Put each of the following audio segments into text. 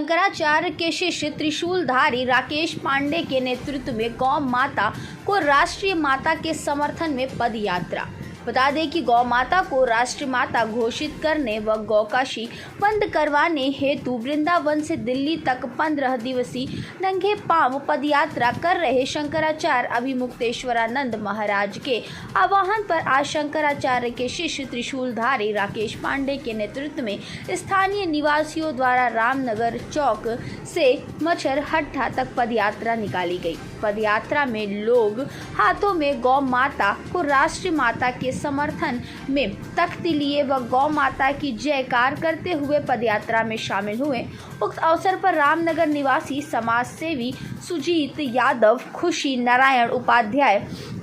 शंकराचार्य के शिष्य त्रिशूलधारी राकेश पांडे के नेतृत्व में गौ माता को राष्ट्रीय माता के समर्थन में पद यात्रा। बता दें कि गौ माता को राष्ट्रीय माता घोषित करने व गौकाशी बंद करवाने हेतु वृंदावन से दिल्ली तक 15 दिवसीय नंगे पांव पदयात्रा कर रहे शंकराचार्य अभिमुक्तेश्वरानंद महाराज के आह्वान पर आज शंकराचार्य के शिष्य त्रिशूलधारी राकेश पांडे के नेतृत्व में स्थानीय निवासियों द्वारा रामनगर चौक से मच्छर हट्टा तक पदयात्रा निकाली गई। पदयात्रा में लोग हाथों में गौ माता को राष्ट्रीय माता के समर्थन में तख्ती लिए व गौ माता की जयकार करते हुए पदयात्रा में शामिल हुए। उक्त अवसर पर रामनगर निवासी समाज सेवी सुजीत यादव, खुशी नारायण उपाध्याय,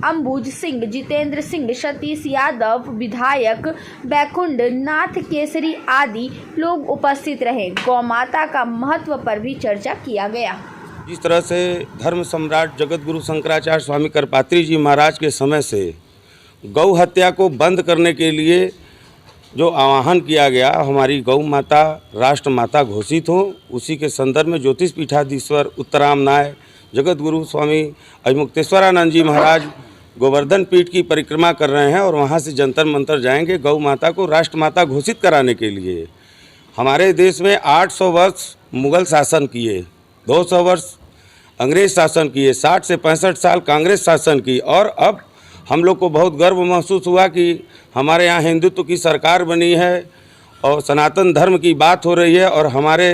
अंबुज सिंह, जितेंद्र सिंह, सतीश यादव, विधायक बैकुंठ नाथ केसरी आदि लोग उपस्थित रहे। गौ माता का महत्व पर भी चर्चा किया गया। जिस तरह से धर्म सम्राट जगत गुरु शंकराचार्य स्वामी करपात्री जी महाराज के समय से गौ हत्या को बंद करने के लिए जो आह्वान किया गया, हमारी गौ माता राष्ट्र माता घोषित हो, उसी के संदर्भ में ज्योतिष पीठाधीश्वर उत्तरामनाय जगत गुरु स्वामी अभिमुक्तेश्वरानंद जी महाराज गोवर्धन पीठ की परिक्रमा कर रहे हैं और वहां से जंतर मंतर जाएंगे गौ माता को राष्ट्र माता घोषित कराने के लिए। हमारे देश में 800 वर्ष मुगल शासन किए, 200 वर्ष अंग्रेज शासन किए, 60 से 65 साल कांग्रेस शासन की, और अब हम लोग को बहुत गर्व महसूस हुआ कि हमारे यहाँ हिंदुत्व की सरकार बनी है और सनातन धर्म की बात हो रही है। और हमारे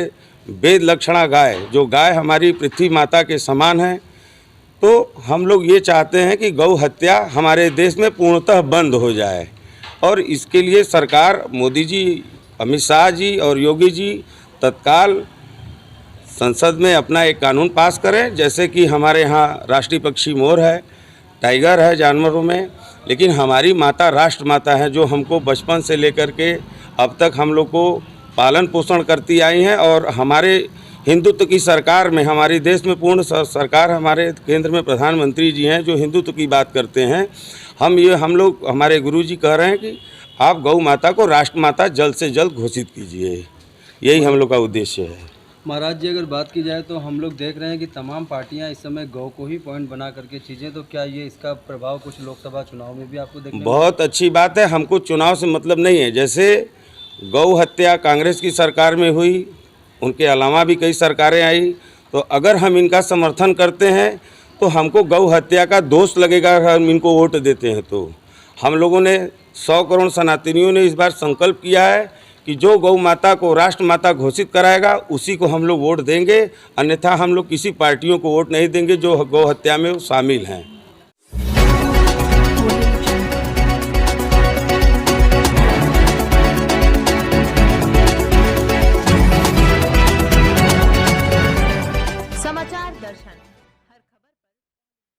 वेद लक्षणा गाय, जो गाय हमारी पृथ्वी माता के समान है, तो हम लोग ये चाहते हैं कि गौ हत्या हमारे देश में पूर्णतः बंद हो जाए। और इसके लिए सरकार, मोदी जी, अमित शाह जी और योगी जी तत्काल संसद में अपना एक कानून पास करें। जैसे कि हमारे यहाँ राष्ट्रीय पक्षी मोर है, टाइगर है जानवरों में, लेकिन हमारी माता राष्ट्र माता है जो हमको बचपन से लेकर के अब तक हम लोग को पालन पोषण करती आई हैं। और हमारे हिंदुत्व की सरकार में, हमारे देश में पूर्ण सरकार, हमारे केंद्र में प्रधानमंत्री जी हैं जो हिंदुत्व की बात करते हैं। हम लोग हमारे गुरु जी कह रहे हैं कि आप गौ माता को राष्ट्र माता जल्द से जल्द घोषित कीजिए। यही हम लोग का उद्देश्य है। महाराज जी, अगर बात की जाए तो हम लोग देख रहे हैं कि तमाम पार्टियां इस समय गौ को ही पॉइंट बना करके चीज़ें, तो क्या ये इसका प्रभाव कुछ लोकसभा चुनाव में भी आपको देखने? बहुत अच्छी बात है, हमको चुनाव से मतलब नहीं है। जैसे गौ हत्या कांग्रेस की सरकार में हुई, उनके अलावा भी कई सरकारें आई, तो अगर हम इनका समर्थन करते हैं तो हमको गौ हत्या का दोष लगेगा। अगर हम इनको वोट देते हैं तो हम लोगों ने 100 करोड़ सनातनियों ने इस बार संकल्प किया है कि जो गौ माता को राष्ट्र माता घोषित कराएगा उसी को हम लोग वोट देंगे, अन्यथा हम लोग किसी पार्टियों को वोट नहीं देंगे जो गौ हत्या में शामिल हैं।